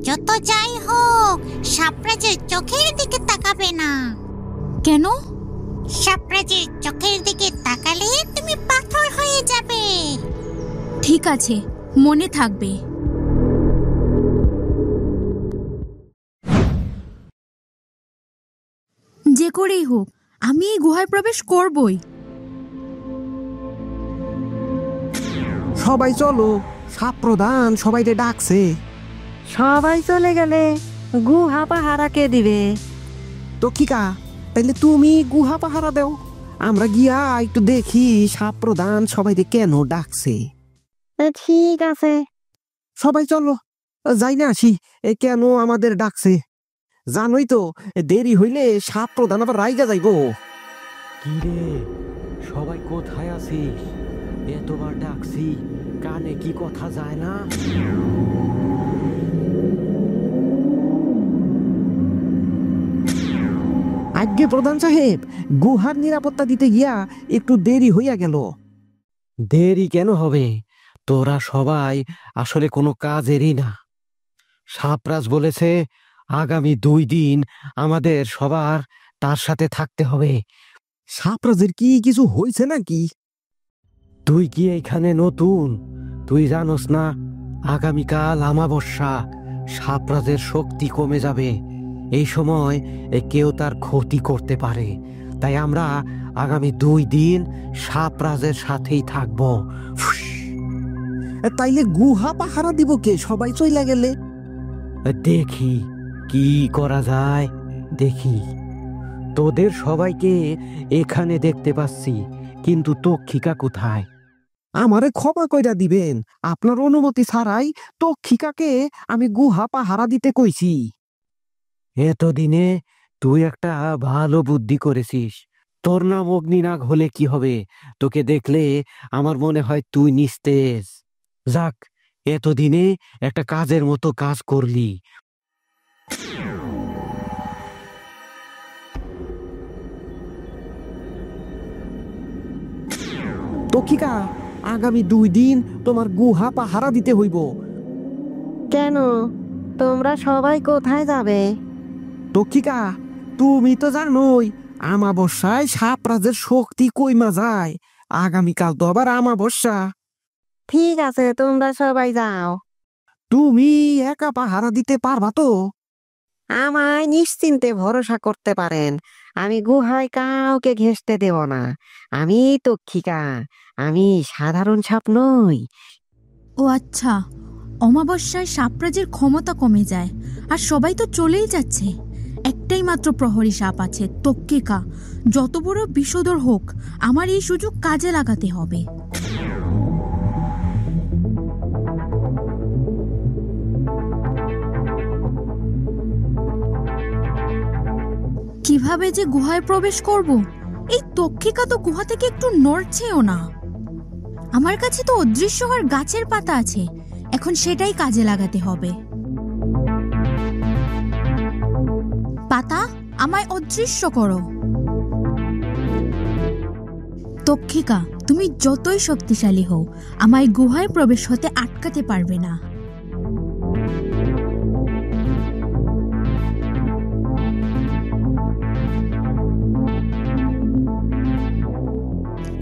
যত যাই হোক সাপ্রাজের চোখের দিকে তাকাবে না। কেন? সাপ্রাজের চোখের দিকে তাকালে তুমি পাথর হয়ে যাবে। ঠিক আছে, মনে থাকবে। যে করেই হোক আমি এই গুহায় প্রবেশ করবই। সবাই চলো, সাপ প্রধান সবাইকে ডাকছে। সবাই চলে গেলে গুহা পাহারা কে দিবে? তক্ষিকা, তাইলে তুমি গুহা পাহারা দাও, আমরা গিয়া একটু দেখি সাপ প্রধান সবাইকে কেন ডাকছে। ঠিক আছে। সবাই চলো, যাই না আসি কেন আমাদের ডাকছে। জানোই তো, দেরি হইলে সাপ প্রধান আবার রাইগা যাইব। কি রে, সবাই কোথায় আছিস? এতবার ডাকছি, কানে কি কথা যায় না? আজ্ঞে প্রধান সাহেব, গুহার নিরাপত্তা দিতে গিয়া একটু দেরি হইয়া গেল। দেরি কেন হবে? তোরা সবাই আসলে কোনো কাজেরই না। সাপরাজ বলেছে আগামী 2 দিন আমাদের সবার তার সাথে থাকতে হবে। সাপরাজের কি কিছু হয়েছে নাকি? তুই কি এখানে নতুন? তুই জানোস না আগামীকাল অমাবস্যা, সাপরাজের শক্তি কমে যাবে। এই সময় কেউ তার ক্ষতি করতে পারে, তাই আমরা আগামী 2 দিন সাপরাজের সাথেই থাকবো। তাইলে গুহা পাহারা দিব কে সবাই চইলা গেলে? দেখি কি করা যায়, দেখি। তোদের সবাইকে এখানে দেখতে পাচ্ছি, কিন্তু তক্ষিকা কোথায়? আমারে ক্ষমা কইরা দিবেন, আপনার অনুমতি ছাড়াই তক্ষিকাকে আমি গুহা পাহারা দিতে কইছি। এতদিনে তুই একটা ভালো বুদ্ধি করেছিস। তোর নাম অগ্নিনাগ হলে কি হবে? তোকে দেখলে আমার মনে হয় তুই নিস্তেজ। যাক, এতদিনে একটা কাজের মতো কাজ করলি। তক্ষিকা, আগামী 2 দিন তোমার গুহা পাহারা দিতে হইব। কেন, তোমরা সবাই কোথায় যাবে? তক্ষিকা, তুমি তো জানোই আমাবস্যায় সাপরাজের শক্তি কইমা যায়। আগামীকাল তো আবার আমাবস্যা। ঠিক আছে, তোমরা সবাই যাও। তুমি একা পাহারা দিতে পারবা তো? আমায় নিশ্চিন্তে ভরসা করতে পারেন, আমি গুহায় কাউকে ঘেঁষতে দেব না। আমি তক্ষিকা, আমি সাধারণ সাপ নই। ও আচ্ছা, অমাবস্যায় সাপরাজের ক্ষমতা কমে যায়, আর সবাই তো চলেই যাচ্ছে। একটাই মাত্র প্রহরী সাপ আছে, তক্ষিকা। যত বড় বিষধর হোক, আমার এই সুযোগ কাজে লাগাতে হবে। কিভাবে যে গুহায় প্রবেশ করব? এই তক্ষিকা তো গুহা থেকে একটু নড়ছেও না। আমার কাছে তো অদৃশ্য হওয়ার গাছের পাতা আছে, এখন সেটাই কাজে লাগাতে হবে। পাতা, আমায় অদৃশ্য করো। তক্ষিকা, তুমি যতই শক্তিশালী হও, আমায় গুহায় প্রবেশ হতে আটকাতে পারবে না।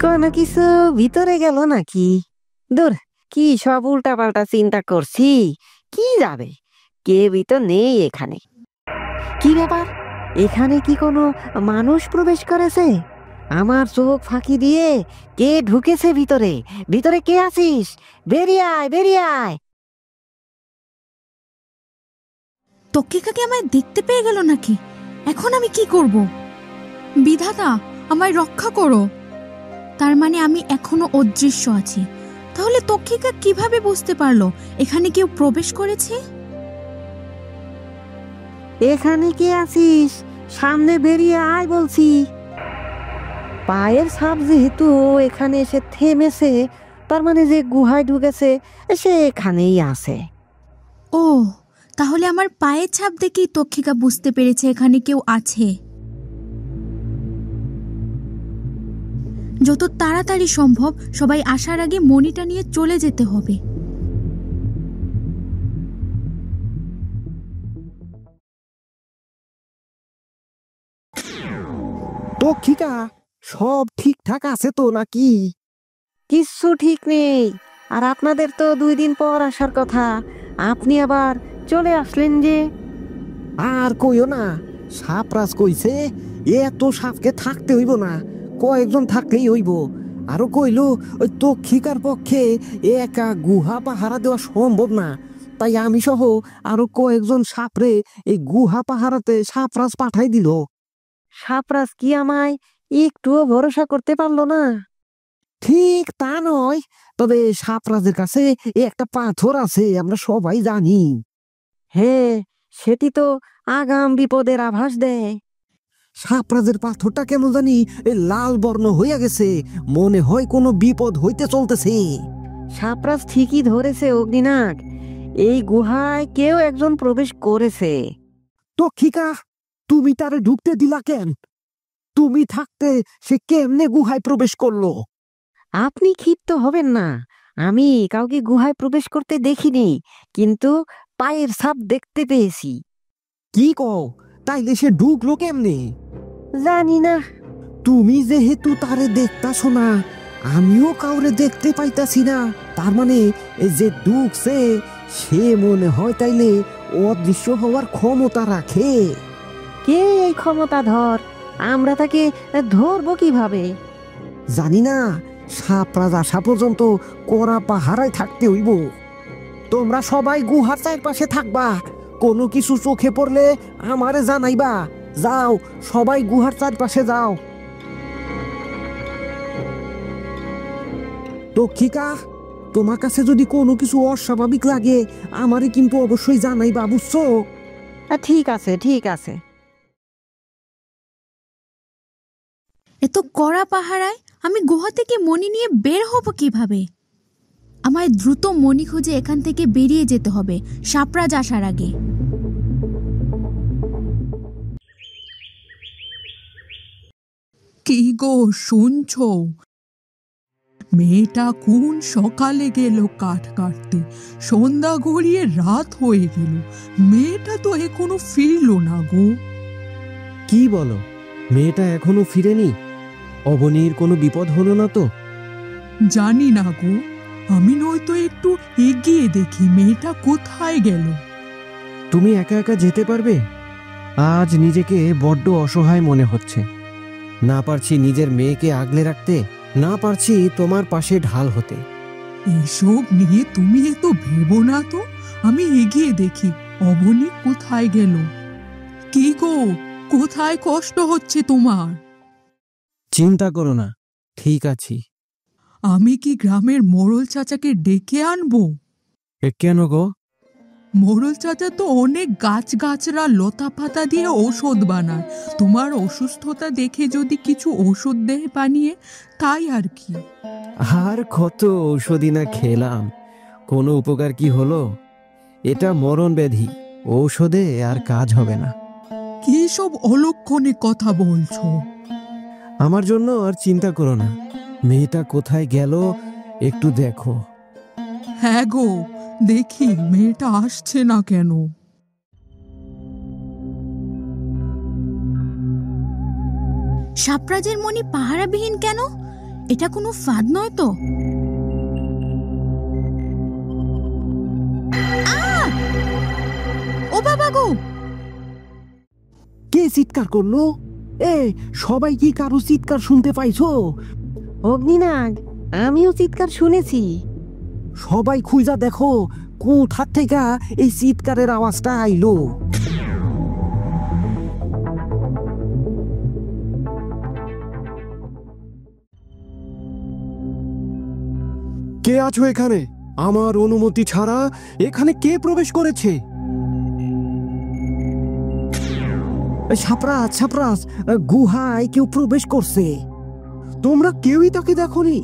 কোনো কিছু ভিতরে গেল নাকি? দূর, কি সব উল্টা পাল্টা চিন্তা করছি। কি যাবে, কেউই তো নেই এখানে। কি ব্যাপার, এখানে কি কোনো মানুষ প্রবেশ করেছে? আমার চোখ ফাঁকি দিয়ে কে ঢুকেছে ভিতরে? ভিতরে কে আছিস? বেরিয়ে আয়, বেরিয়ে আয়। তক্ষিকাকে আমায় দেখতে পেয়ে গেল নাকি? এখন আমি কি করব? বিধাতা, আমায় রক্ষা করো। তার মানে আমি এখনো অদৃশ্য আছি। তাহলে তক্ষিকা কিভাবে বুঝতে পারলো এখানে কেউ প্রবেশ করেছে? এখানে কে আছিস? সামনে বেরিয়ে আয় বলছি। পায়ের ছাপ যেহেতু এখানে এসে থেমেছে, তার মানে যে গুহায় ঢুকেছে সে এখানেই আছে। ও, তাহলে আমার পায়ের ছাপ দেখেই তক্ষিকা বুঝতে পেরেছে এখানে কেউ আছে। যত তাড়াতাড়ি সম্ভব সবাই আসার আগে মণিটা নিয়ে চলে যেতে হবে। তক্ষিকা, সব ঠিকঠাক আছে তো নাকি? কিচ্ছু ঠিক নেই। আর আপনাদের তো 2 দিন পর আসার কথা, আপনি আবার চলে আসলেন যে। আর কইও না, সাপরাজ কইছে এত সাপকে থাকতে হইব না, কয়েকজন থাকলেই হইব। আরো কইলো ওই তক্ষিকার পক্ষে একা গুহা পাহারা দেওয়া সম্ভব না, তাই আমি সহ আরো কয়েকজন সাপরে এই গুহা পাহারাতে সাপরাজ পাঠাই দিল। সাপরাজ কি আমায় একটুও ভরসা করতে পারলো না? ঠিক তা নয়, তবে সাপরাজের কাছে একটা পাথর আছে, আমরা সবাই জানি। হ্যাঁ, সেটি তো আগাম বিপদের আভাস দেয়। সাপরাজের পাথরটা কেমন জানি লাল বর্ণ হইয়া গেছে, মনে হয় কোনো বিপদ হইতে চলতেছে। সাপরাজ ঠিকই ধরেছে অগ্নিনাগ, এই গুহায় কেউ একজন প্রবেশ করেছে। তক্ষিকা, তুমি তারে ঢুকতে দিলা কেন? তুমি থাকতে সে কেমনে গুহায় প্রবেশ করলো? আপনি ক্ষিপ্ত হবেন না, আমি কাউকে গুহায় প্রবেশ করতে দেখিনি, কিন্তু পায়ের ছাপ দেখতে পেয়েছি। কি কও, তাইলে সে ঢুকলো কেমনে? জানি না। তুমি যেহেতু তারে দেখতাছো না, আমিও কাউরে দেখতে পাইতাছি না, তার মানে এই যে ঢুকছে সে মনে হয় তাইলে অদৃশ্য হওয়ার ক্ষমতা রাখে। কে এই ক্ষমতা ধর? আমরা তাকে ধরবো কিভাবে? জানি না, সাপরাজ আসা পর্যন্ত কড়া পাহারায় থাকতে হইব। তোমরা সবাই গুহার চারপাশে থাকবা, কোনো কিছু চোখে পড়লে আমারে জানাইবা। যাও, সবাই গুহার চারপাশে যাও। তক্ষিকা, তোমার কাছে যদি কোনো কিছু অস্বাভাবিক লাগে আমারে কিন্তু অবশ্যই জানাইবা, বুঝছো? ঠিক আছে, ঠিক আছে। এত কড়া পাহারায় আমি গুহা থেকে মণি নিয়ে বের হব কিভাবে? আমায় দ্রুত মণি খুঁজে এখান থেকে বেরিয়ে যেতে হবে সাপরাজ আসার আগে। কি গো, শুনছো? মেয়েটা কোন সকালে গেল কাঠ কাটতে, সন্ধ্যা গড়িয়ে রাত হয়ে গেল, মেয়েটা তো এখনো ফিরলো না গো। কি বলো, মেয়েটা এখনো ফিরেনি? অবনীর কোনো বিপদ হলো না তো? জানি না গো, আমি নয়তো একটু এগিয়ে দেখি মেয়েটা কোথায় গেল। তুমি একা একা যেতে পারবে? আজ নিজেকে বড্ড অসহায় মনে হচ্ছে। না পারছি নিজের মেয়েকে আগলে রাখতে, না পারছি তোমার পাশে ঢাল হতে। এসব নিয়ে তুমি এত ভেবো না তো, আমি এগিয়ে দেখি অবনী কোথায় গেল। কি গো, কোথায় কষ্ট হচ্ছে তোমার? চিন্তা করো না, ঠিক আছি। আমি কি গ্রামের মোড়ল চাচাকে ডেকে আনবো? কেন গো? মোড়ল চাচা তো অনেক গাছগাছরা লতা পাতা দিয়ে ঔষধ বানায়, তোমার অসুস্থতা দেখে যদি কিছু ওষুধ দেয় বানিয়ে, তাই আর কি। আর কত ঔষধি না খেলাম, কোনো উপকার কি হলো? এটা মরণ ব্যাধি, ঔষধে আর কাজ হবে না। কি সব অলক্ষণে কথা বলছো? আমার জন্য আর চিন্তা করো না, মেয়েটা কোথায় গেল একটু দেখো। হ্যাঁ গো, দেখি মেয়েটা আসছে না কেন। সাপরাজের মণি পাহারাবিহীন কেন? এটা কোনো ফাঁদ নয় তো? ও বাবা গো! কে চিৎকার করলো? সবাই কি কারো চিৎকার শুনতে পাইছো? অগ্নিনাগ, আমিও চিৎকার শুনেছি। সবাই খুঁজা দেখো কোথা থেকে এই চিৎকারের আওয়াজটা আইলো। কে আছো এখানে? আমার অনুমতি ছাড়া এখানে কে প্রবেশ করেছে? সাপরাজ, সাপরাজ, গুহায় কেউ প্রবেশ করছে। তোমরা কেউই তাকে দেখোনি?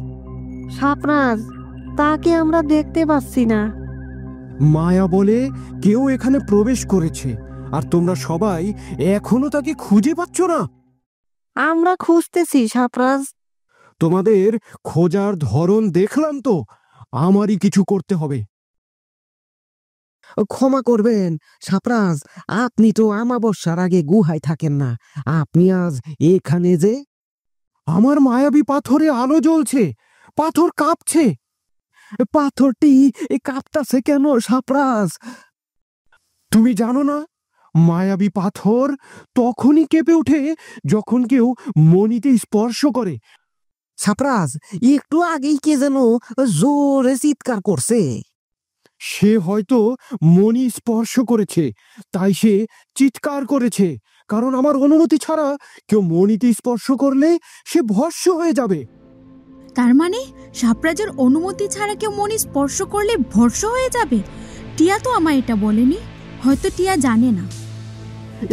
সাপরাজ, তাকে আমরা দেখতে পাচ্ছি না। মায়া বলে কেউ এখানে প্রবেশ করেছে, আর তোমরা সবাই এখনো তাকে খুঁজে পাচ্ছ না। আমরা খুঁজতেছি সাপরাজ। তোমাদের খোঁজার ধরন দেখলাম তো, আমারই কিছু করতে হবে। ক্ষমা করবেন সাপরাজ, আপনি তো আমাবস্যার আগে গুহায় থাকেন না, আপনি আজ এখানে যে আমার মায়াবী পাথরে আলো জ্বলছে, পাথর কাঁপছে। পাথরটি কাঁপতাছে কেন সাপ্রাস? তুমি জানো না, মায়াবী পাথর তখনই কেঁপে ওঠে যখন কেউ মণিতে স্পর্শ করে। সাপ্রাস, একটু আগেই কে যেন জোরে চিৎকার করছে। সে হয়তো মণি স্পর্শ করেছে, তাই সে চিৎকার করেছে। কারণ আমার অনুমতি ছাড়া কেউ মণিতে স্পর্শ করলে সে ভস্ম হয়ে যাবে। তার মানে সাপ্রাজের অনুমতি ছাড়া কেউ মণি স্পর্শ করলে ভস্ম হয়ে যাবে? টিয়া তো আমায় এটা বলেনি, হয়তো টিয়া জানে না।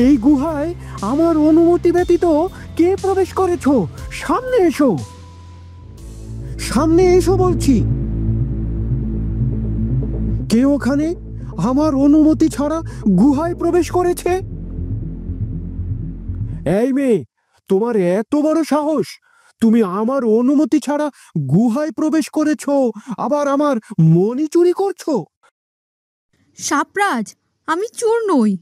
এই গুহায় আমার অনুমতি ব্যতীত কে প্রবেশ করেছো? সামনে এসো, সামনে এসো বলছি। কে ওখানে আমার অনুমতি ছাড়া গুহায় প্রবেশ করেছে? এই মেয়ে, তোমার এত বড় সাহস! তুমি আমার অনুমতি ছাড়া গুহায় প্রবেশ করেছো, আবার আমার মণি চুরি করছো? সাপ্রাজ, আমি চোর নই।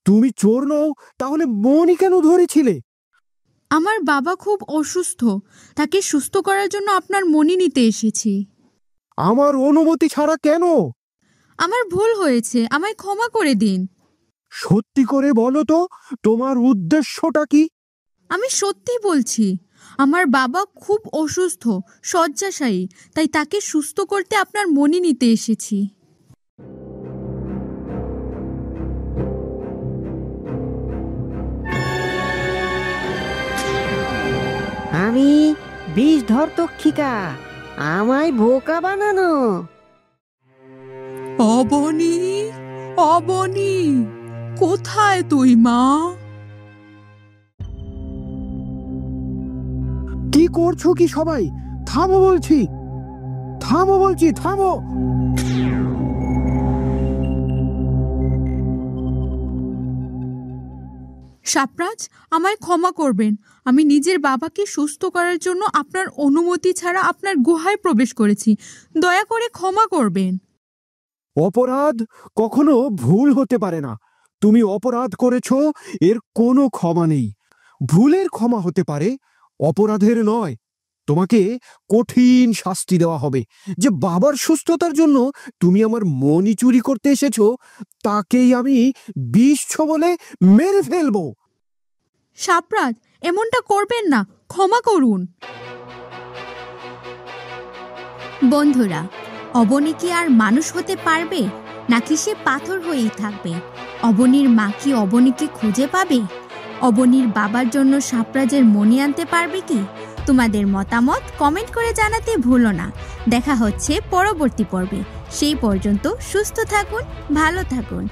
তুমি চোর নও, তাহলে মণি কেন ধরেছিলে? আমার বাবা খুব অসুস্থ, তাকে সুস্থ করার জন্য আপনার মণি নিতে এসেছি। আমার অনুমতি ছাড়া কেন? আমার ভুল হয়েছে, আমায় ক্ষমা করে দিন। সত্যি করে বলো তো, তোমার উদ্দেশ্যটা কি? আমি সত্যি বলছি, আমার বাবা খুব অসুস্থ, শয্যাশায়ী, তাই তাকে সুস্থ করতে আপনার মণি নিতে এসেছি। আমি বিষধর তক্ষিকা, আমায় বোকা বানানো। অবনী, অবনী, কোথায় তুই মা? কি করছো কি সবাই? থামো বলছি, থামো বলছি, থামো। সাপ্রাজ, আমায় ক্ষমা করবেন। আমি নিজের বাবাকে সুস্থ করার জন্য আপনার অনুমতি ছাড়া আপনার গুহায় প্রবেশ করেছি। দয়া করে ক্ষমা করবেন। অপরাধ কখনো ভুল হতে পারে না। তুমি অপরাধ করেছো, এর কোনো ক্ষমা নেই। ভুলের ক্ষমা হতে পারে, অপরাধের নয়। তোমাকে কঠিন শাস্তি দেওয়া হবে। যে বাবার সুস্থতার জন্য তুমি আমার মণি চুরি করতে এসেছো, তাকেই আমি বিষ বলে মেরে ফেলবো। সাপ্রাজ, এমনটা করবেন না, ক্ষমা করুন। বন্ধুরা, অবনী কি আর মানুষ হতে পারবে, নাকি সে পাথর হয়েই থাকবে? অবনীর মা কি অবনীকে খুঁজে পাবে? অবনীর বাবার জন্য সাপ্রাজের মণি আনতে পারবে কি? তোমাদের মতামত কমেন্ট করে জানাতে ভুলো না। দেখা হচ্ছে পরবর্তী পর্বে। সেই পর্যন্ত সুস্থ থাকুন, ভালো থাকুন।